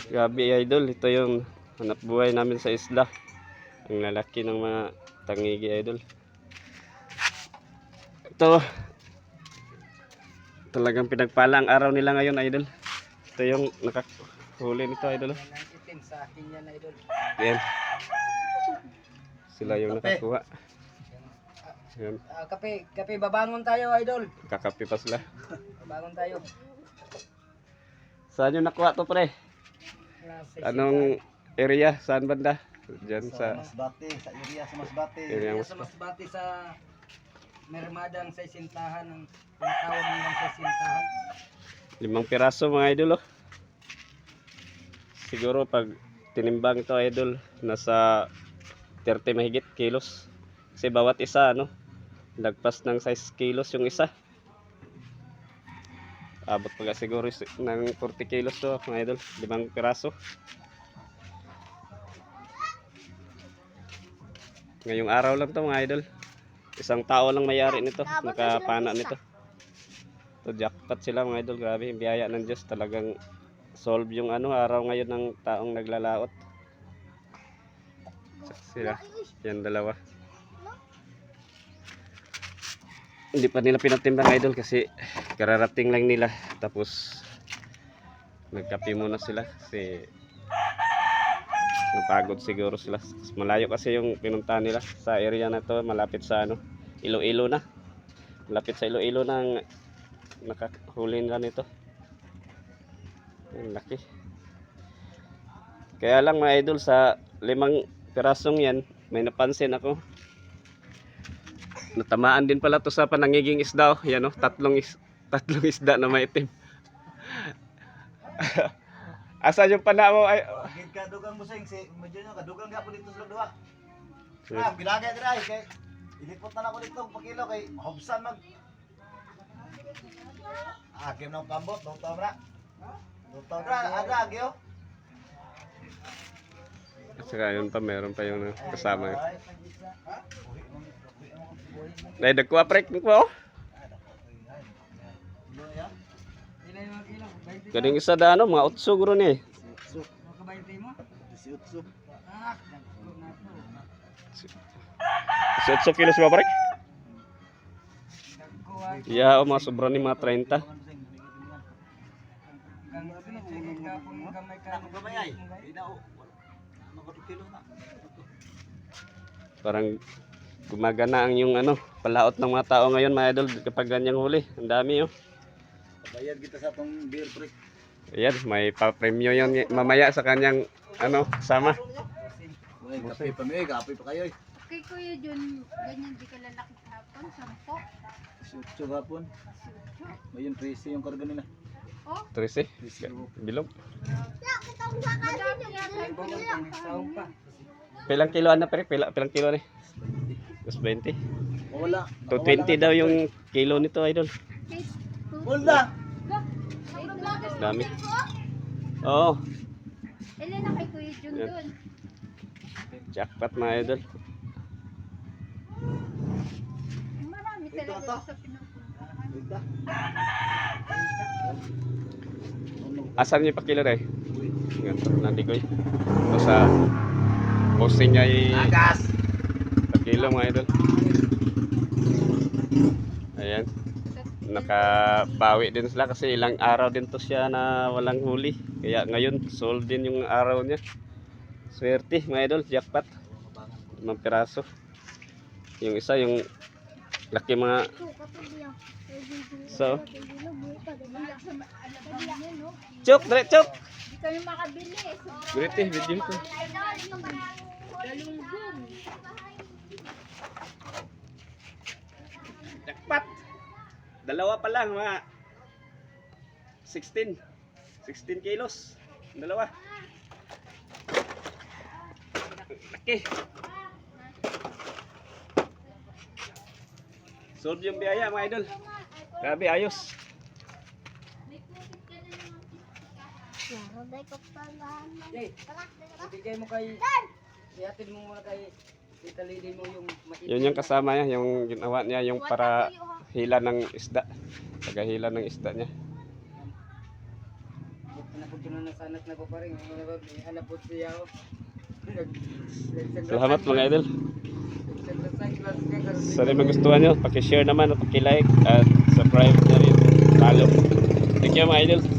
Grabe idol, ito yung hanap buhay namin sa isla. Ang lalaki ng mga tangigi idol. Ito talagang pinagpala ang araw nila ngayon idol. Ito yung nakahuli nito idol. Sa akin yan idol. Yan. Sila yung nakakuha. Yan. Kape babangon tayo idol. Kakapi pa sila. Babangon tayo. Saan yung nakuha to pre? Anong area? Saan banda? Diyan sa Masbate, sa area sa Masbate. area Sa Masbate sa Mermadang sa Sintahan ng tawag nilang sa Sintahan. 5 piraso mga idol oh. Siguro pag tinimbang ito idol nasa 30 mahigit kilos. Kasi bawat isa ano, lagpas ng 6 kilos yung isa. Abot pa siguro ng 40 kilos to mga idol, 5 piraso. Ngayong araw lang to mga idol. Isang tao lang may-ari nito, nakapana nito. To jackpot sila mga idol, grabe, biyaya ng Diyos, talagang solve yung ano araw ngayon ng taong naglalaot. Sila, yan dalawa. Hindi pa nila pinatimbang idol kasi kararating lang nila, tapos nagkape muna sila kasi napagod siguro sila. Malayo kasi yung pinuntahan nila sa area na to, malapit sa ano, Iloilo na. Malapit sa Iloilo nang nakahuli nila nito. Ang laki. Kaya lang mga idol, sa 5 pirasong yan, may napansin ako. Natamaan din pala to sa panangiging isda oh. Yan oh, tatlong isda na maitim. Asa yung pana mo ay Gid kadugang mo sing si medyo na kadugang gyapon dito sa duha. Ah, bilagay dira kay ilipot na ako dito pa kilo kay hobsan mag. Akim nang kambot, dong ra. Dong ra, ada agyo. at saka yun pa, meron pa yung kasama. Dahil nagkuha prek mo oh. Kaning isa da ano, mga 8 siguro ni. 18 kilos ba prek? Ya, mga sobra ni mga 30. Parang gumagana ang yung ano, palaot ng mga tao ngayon mga idol kapag ganyang huli. Ang dami oh. Bayad kita sa tong beer break. Ayan, may pa-premyo yun mamaya sa kanyang ano, sama. Uy, kape pa mi, kape pa kayo. Okay kuya Jun, ganyan di ka lalaki hapon, 10. Sutso gapon. Mayon 13 yung karga nila. Oh, 13, bilog. madami yan. Pilang kilo na pre? Pilang kilo ni? 20. Wala. 220 daw yung kilo nito idol. Wala. Dami. Oo, Ilan na kay kuya Jun Yan. dun? jackpot mga idol. Marami talaga sa pinupuntahan. Ita. Asan niyo pa kilo rin? Ganito, nandigoy. Ito sa posting niya Agas. pa kilo mga idol. Ayan. Nakabawi din sila kasi ilang araw din to siya na walang huli. Kaya ngayon, sold din yung araw niya. Swerte mga idol, jackpot. 5 piraso. Yung isa, yung laki mga. So, chok, dire chok. Di kami makabili. Grete, video ko. Galunggong. Jackpot. Dalawa pa lang mga 16 kilos. Dalawa. Laki. Solve yung biyaya mga idol. Grabe, ayos. Bigay mo kay ihatid mo muna kay italili mo yung maitim. Yun yung kasama niya, yung ginawa niya, yung para hila ng isda. Tagahila ng isda niya. Naputunan na sa anak na ko pa rin. Hanap po siya ako. Salamat mga idol. Sunglass. Sa rin magustuhan nyo, pakishare naman at pakilike at subscribe na rin. Follow. Thank you mga idol.